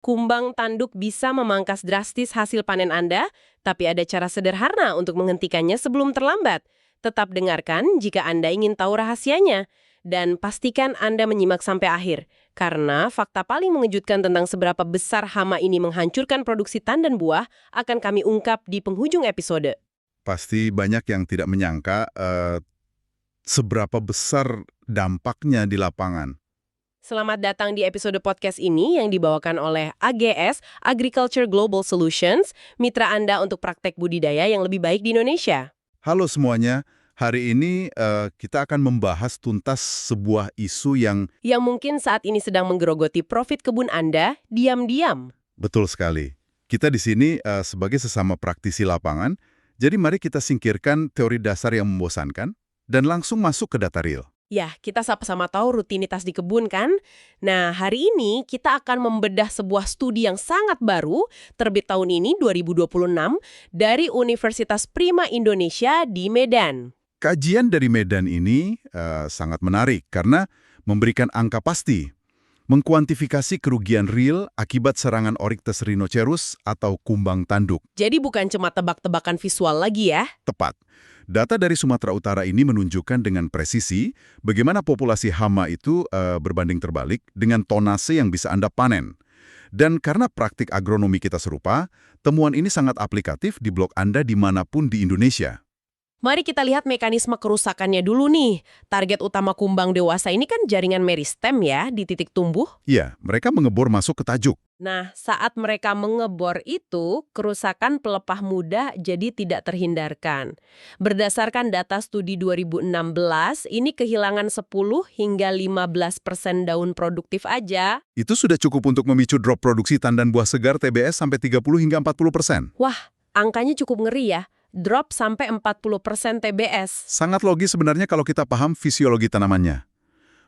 Kumbang tanduk bisa memangkas drastis hasil panen Anda, tapi ada cara sederhana untuk menghentikannya sebelum terlambat. Tetap dengarkan jika Anda ingin tahu rahasianya. Dan pastikan Anda menyimak sampai akhir, karena fakta paling mengejutkan tentang seberapa besar hama ini menghancurkan produksi tandan buah akan kami ungkap di penghujung episode. Pasti banyak yang tidak menyangka seberapa besar dampaknya di lapangan. Selamat datang di episode podcast ini yang dibawakan oleh AGS, Agriculture Global Solutions, mitra Anda untuk praktek budidaya yang lebih baik di Indonesia. Halo semuanya, hari ini kita akan membahas tuntas sebuah isu yang Yang mungkin saat ini sedang menggerogoti profit kebun Anda diam-diam. betul sekali. Kita di sini sebagai sesama praktisi lapangan, jadi mari kita singkirkan teori dasar yang membosankan dan langsung masuk ke data real. Ya, kita sama-sama tahu rutinitas di kebun kan? Nah, hari ini kita akan membedah sebuah studi yang sangat baru, terbit tahun ini 2026, dari Universitas Prima Indonesia di Medan. Kajian dari Medan ini sangat menarik karena memberikan angka pasti, mengkuantifikasi kerugian real akibat serangan Oryctes rhinoceros atau kumbang tanduk. Jadi bukan cuma tebak-tebakan visual lagi ya. Tepat. Data dari Sumatera Utara ini menunjukkan dengan presisi bagaimana populasi hama itu berbanding terbalik dengan tonase yang bisa Anda panen. Dan karena praktik agronomi kita serupa, temuan ini sangat aplikatif di blok Anda dimanapun di Indonesia. Mari kita lihat mekanisme kerusakannya dulu nih. Target utama kumbang dewasa ini kan jaringan meristem ya, di titik tumbuh. Ya, mereka mengebor masuk ke tajuk. Nah, saat mereka mengebor itu, kerusakan pelepah muda jadi tidak terhindarkan. Berdasarkan data studi 2016, ini kehilangan 10 hingga 15% daun produktif aja. Itu sudah cukup untuk memicu drop produksi tandan buah segar TBS sampai 30 hingga 40%. Wah, angkanya cukup ngeri ya. Drop sampai 40% TBS. Sangat logis sebenarnya kalau kita paham fisiologi tanamannya.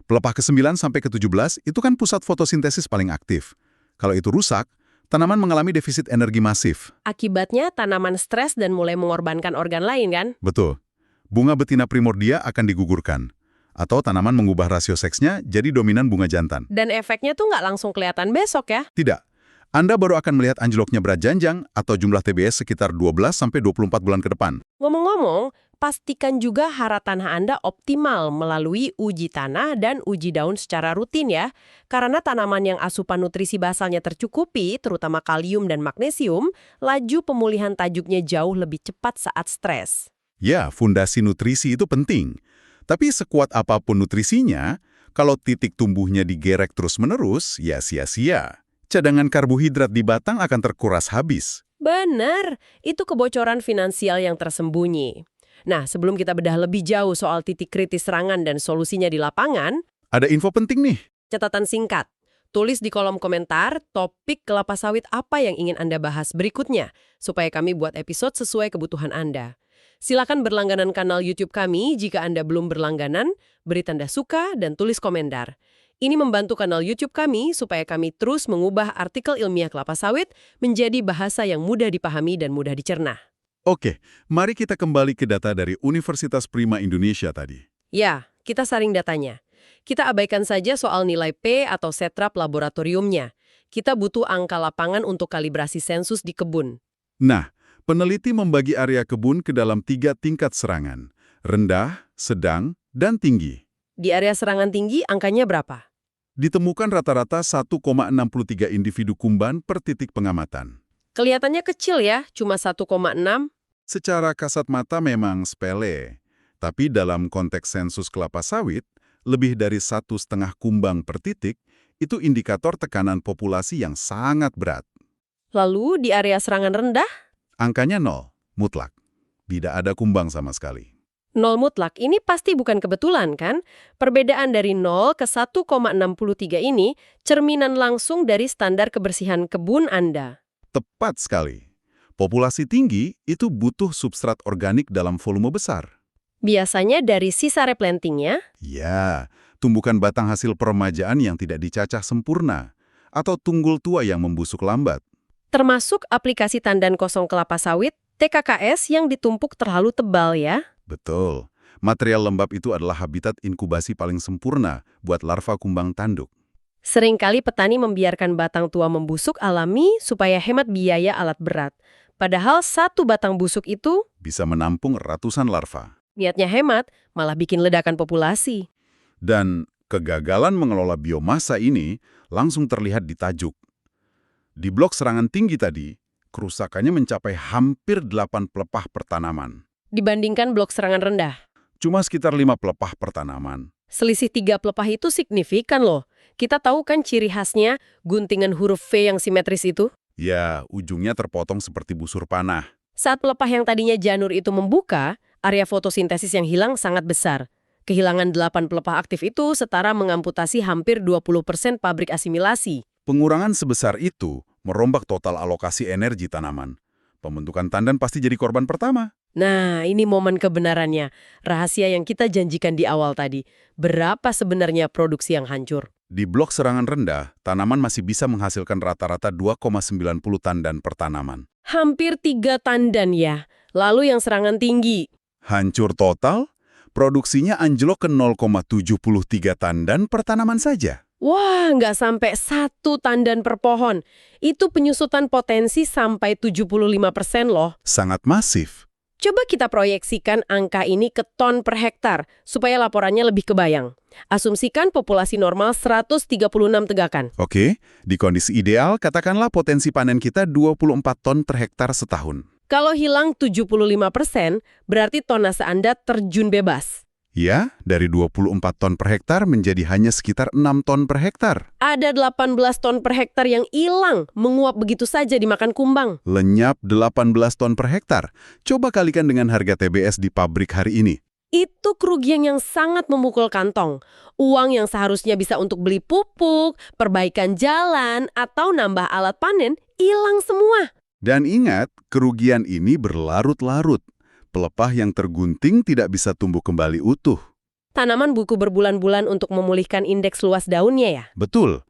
Pelepah ke-9 sampai ke-17 itu kan pusat fotosintesis paling aktif. Kalau itu rusak, tanaman mengalami defisit energi masif. Akibatnya tanaman stres dan mulai mengorbankan organ lain kan? Betul. Bunga betina primordia akan digugurkan. Atau tanaman mengubah rasio seksnya jadi dominan bunga jantan. Dan efeknya tuh nggak langsung kelihatan besok ya. Tidak. Anda baru akan melihat anjloknya berat janjang atau jumlah TBS sekitar 12-24 bulan ke depan. Ngomong-ngomong, pastikan juga hara tanah Anda optimal melalui uji tanah dan uji daun secara rutin ya. Karena tanaman yang asupan nutrisi basalnya tercukupi, terutama kalium dan magnesium, laju pemulihan tajuknya jauh lebih cepat saat stres. Ya, fondasi nutrisi itu penting. Tapi sekuat apapun nutrisinya, kalau titik tumbuhnya digerek terus-menerus, ya sia-sia. Cadangan karbohidrat di batang akan terkuras habis. Benar, itu kebocoran finansial yang tersembunyi. Nah, sebelum kita bedah lebih jauh soal titik kritis serangan dan solusinya di lapangan, Ada info penting nih. catatan singkat. Tulis di kolom komentar topik kelapa sawit apa yang ingin Anda bahas berikutnya, supaya kami buat episode sesuai kebutuhan Anda. Silakan berlangganan kanal YouTube kami jika Anda belum berlangganan, beri tanda suka, dan tulis komentar. Ini membantu kanal YouTube kami supaya kami terus mengubah artikel ilmiah kelapa sawit menjadi bahasa yang mudah dipahami dan mudah dicerna. Oke, mari kita kembali ke data dari Universitas Prima Indonesia tadi. Ya, kita saring datanya. Kita abaikan saja soal nilai P atau setrap laboratoriumnya. Kita butuh angka lapangan untuk kalibrasi sensus di kebun. Nah, peneliti membagi area kebun ke dalam 3 tingkat serangan. Rendah, sedang, dan tinggi. Di area serangan tinggi, angkanya berapa? Ditemukan rata-rata 1,63 individu kumban per titik pengamatan. Kelihatannya kecil ya, cuma 1,6. Secara kasat mata memang sepele, tapi dalam konteks sensus kelapa sawit, lebih dari 1,5 kumbang per titik itu indikator tekanan populasi yang sangat berat. Lalu di area serangan rendah, Angkanya 0, mutlak. Tidak ada kumbang sama sekali. 0 mutlak. Ini pasti bukan kebetulan kan? Perbedaan dari 0 ke 1,63 ini cerminan langsung dari standar kebersihan kebun Anda. Tepat sekali. Populasi tinggi itu butuh substrat organik dalam volume besar. Biasanya dari sisa replantingnya, Ya, tumbukan batang hasil peremajaan yang tidak dicacah sempurna, atau tunggul tua yang membusuk lambat. termasuk aplikasi tandan kosong kelapa sawit, TKKS yang ditumpuk terlalu tebal ya. Betul. Material lembab itu adalah habitat inkubasi paling sempurna buat larva kumbang tanduk. Seringkali petani membiarkan batang tua membusuk alami supaya hemat biaya alat berat. Padahal satu batang busuk itu, Bisa menampung ratusan larva. niatnya hemat, malah bikin ledakan populasi. Dan kegagalan mengelola biomasa ini langsung terlihat di tajuk. Di blok serangan tinggi tadi, kerusakannya mencapai hampir 8 pelepah per tanaman. Dibandingkan blok serangan rendah. Cuma sekitar 5 pelepah per tanaman. Selisih 3 pelepah itu signifikan loh. Kita tahu kan ciri khasnya guntingan huruf V yang simetris itu? Ya, ujungnya terpotong seperti busur panah. Saat pelepah yang tadinya janur itu membuka, area fotosintesis yang hilang sangat besar. Kehilangan 8 pelepah aktif itu setara mengamputasi hampir 20% pabrik asimilasi. Pengurangan sebesar itu merombak total alokasi energi tanaman. Pembentukan tandan pasti jadi korban pertama. Nah, ini momen kebenarannya. Rahasia yang kita janjikan di awal tadi. Berapa sebenarnya produksi yang hancur? Di blok serangan rendah, tanaman masih bisa menghasilkan rata-rata 2,90 tandan per tanaman. Hampir 3 tandan ya. Lalu yang serangan tinggi. Hancur total, produksinya anjlok ke 0,73 tandan per tanaman saja. Wah, nggak sampai 1 tandan per pohon. Itu penyusutan potensi sampai 75% loh. Sangat masif. Coba kita proyeksikan angka ini ke ton per hektar, supaya laporannya lebih kebayang. Asumsikan populasi normal 136 tegakan. Oke, di kondisi ideal, katakanlah potensi panen kita 24 ton per hektar setahun. Kalau hilang 75%, berarti tonase Anda terjun bebas. Ya, dari 24 ton per hektar menjadi hanya sekitar 6 ton per hektar. Ada 18 ton per hektar yang hilang, menguap begitu saja dimakan kumbang. Lenyap 18 ton per hektar. Coba kalikan dengan harga TBS di pabrik hari ini. Itu kerugian yang sangat memukul kantong. Uang yang seharusnya bisa untuk beli pupuk, perbaikan jalan, atau nambah alat panen, hilang semua. Dan ingat, kerugian ini berlarut-larut. Pelepah yang tergunting tidak bisa tumbuh kembali utuh. Tanaman butuh berbulan-bulan untuk memulihkan indeks luas daunnya ya? Betul.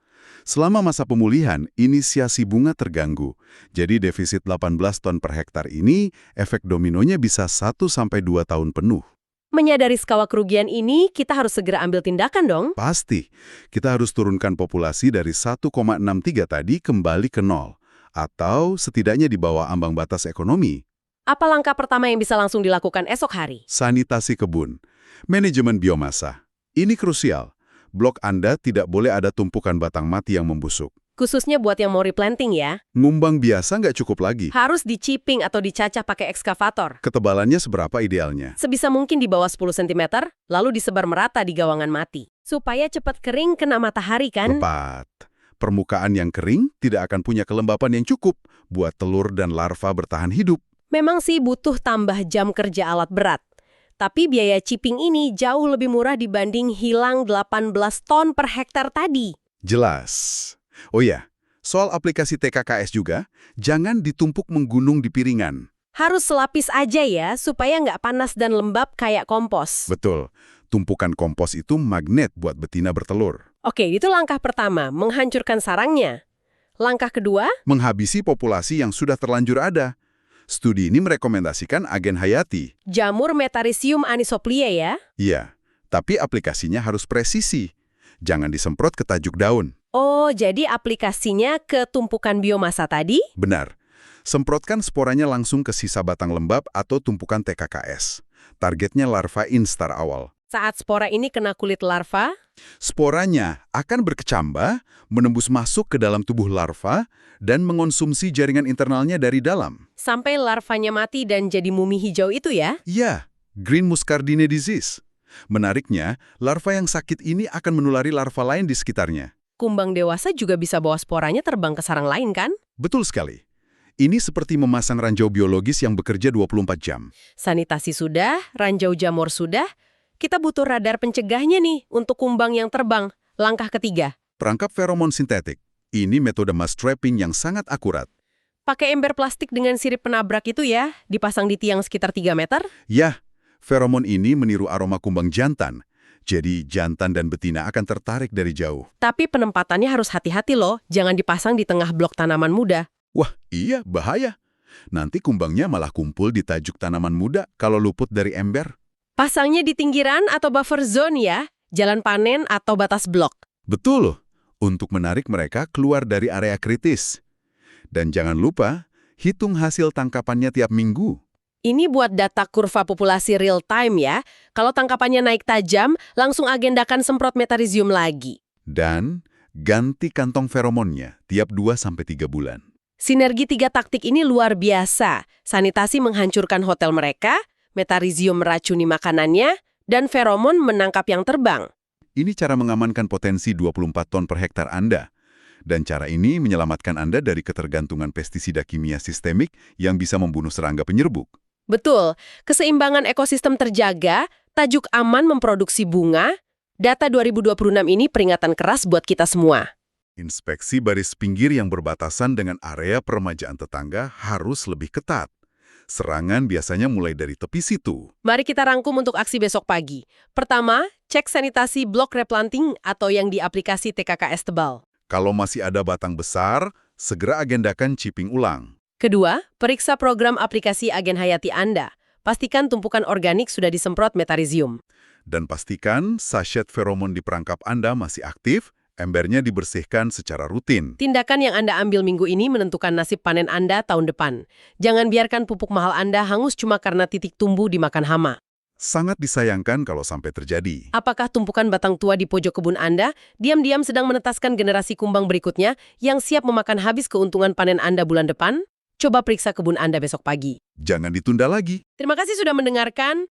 Selama masa pemulihan, inisiasi bunga terganggu. Jadi defisit 18 ton per hektar ini, efek dominonya bisa 1-2 tahun penuh. Menyadari skala kerugian ini, kita harus segera ambil tindakan dong. Pasti, kita harus turunkan populasi dari 1,63 tadi kembali ke 0. Atau setidaknya di bawah ambang batas ekonomi. Apa langkah pertama yang bisa langsung dilakukan esok hari? Sanitasi kebun. Manajemen biomasa. Ini krusial. Blok Anda tidak boleh ada tumpukan batang mati yang membusuk. Khususnya buat yang mau replanting ya. Ngumbang biasa nggak cukup lagi. Harus diciping atau dicacah pakai ekskavator. Ketebalannya seberapa idealnya? Sebisa mungkin di bawah 10 cm, lalu disebar merata di gawangan mati. Supaya cepat kering kena matahari kan? Tepat. Permukaan yang kering tidak akan punya kelembapan yang cukup buat telur dan larva bertahan hidup. Memang sih butuh tambah jam kerja alat berat. Tapi biaya chipping ini jauh lebih murah dibanding hilang 18 ton per hektar tadi. Jelas. Oh ya, soal aplikasi TKKS juga, jangan ditumpuk menggunung di piringan. Harus selapis aja ya, supaya nggak panas dan lembab kayak kompos. Betul, tumpukan kompos itu magnet buat betina bertelur. Oke, itu langkah pertama, menghancurkan sarangnya. Langkah kedua, Menghabisi populasi yang sudah terlanjur ada. Studi ini merekomendasikan agen hayati. jamur Metarhizium anisoplia ya. Iya, tapi aplikasinya harus presisi. Jangan disemprot ke tajuk daun. Oh, jadi aplikasinya ke tumpukan biomasa tadi? Benar. Semprotkan sporanya langsung ke sisa batang lembab atau tumpukan TKKS. Targetnya larva instar awal. Saat spora ini kena kulit larva, Sporanya akan berkecambah, menembus masuk ke dalam tubuh larva, dan mengonsumsi jaringan internalnya dari dalam. sampai larvanya mati dan jadi mumi hijau itu ya? Ya, Green Muscardine disease. Menariknya, larva yang sakit ini akan menulari larva lain di sekitarnya. Kumbang dewasa juga bisa bawa sporanya terbang ke sarang lain kan? Betul sekali. Ini seperti memasang ranjau biologis yang bekerja 24 jam. Sanitasi sudah, ranjau jamur sudah, kita butuh radar pencegahnya nih untuk kumbang yang terbang. Langkah ketiga, Perangkap feromon sintetik. Ini metode mass trapping yang sangat akurat. pakai ember plastik dengan sirip penabrak itu ya, dipasang di tiang sekitar 3 meter. Ya, feromon ini meniru aroma kumbang jantan. Jadi jantan dan betina akan tertarik dari jauh. Tapi penempatannya harus hati-hati loh, jangan dipasang di tengah blok tanaman muda. Wah, iya, bahaya. Nanti kumbangnya malah kumpul di tajuk tanaman muda kalau luput dari ember. Pasangnya di pinggiran atau buffer zone ya, jalan panen atau batas blok. Betul loh. untuk menarik mereka keluar dari area kritis. Dan jangan lupa, hitung hasil tangkapannya tiap minggu. Ini buat data kurva populasi real time ya. Kalau tangkapannya naik tajam, langsung agendakan semprot metarizium lagi. Dan ganti kantong feromonnya tiap 2-3 bulan. Sinergi 3 taktik ini luar biasa. Sanitasi menghancurkan hotel mereka, metarizium meracuni makanannya, dan feromon menangkap yang terbang. Ini cara mengamankan potensi 24 ton per hektar Anda. Dan cara ini menyelamatkan Anda dari ketergantungan pestisida kimia sistemik yang bisa membunuh serangga penyerbuk. Betul, keseimbangan ekosistem terjaga, tajuk aman memproduksi bunga. Data 2026 ini peringatan keras buat kita semua. Inspeksi baris pinggir yang berbatasan dengan area peremajaan tetangga harus lebih ketat. Serangan biasanya mulai dari tepi situ. Mari kita rangkum untuk aksi besok pagi. Pertama, cek sanitasi blok replanting atau yang di aplikasi TKKS tebal. Kalau masih ada batang besar, segera agendakan chipping ulang. Kedua, periksa program aplikasi agen hayati Anda. Pastikan tumpukan organik sudah disemprot metarizium. Dan pastikan sachet feromon di perangkap Anda masih aktif, embernya dibersihkan secara rutin. Tindakan yang Anda ambil minggu ini menentukan nasib panen Anda tahun depan. Jangan biarkan pupuk mahal Anda hangus cuma karena titik tumbuh dimakan hama. Sangat disayangkan kalau sampai terjadi. Apakah tumpukan batang tua di pojok kebun Anda diam-diam sedang menetaskan generasi kumbang berikutnya yang siap memakan habis keuntungan panen Anda bulan depan? Coba periksa kebun Anda besok pagi. Jangan ditunda lagi. Terima kasih sudah mendengarkan.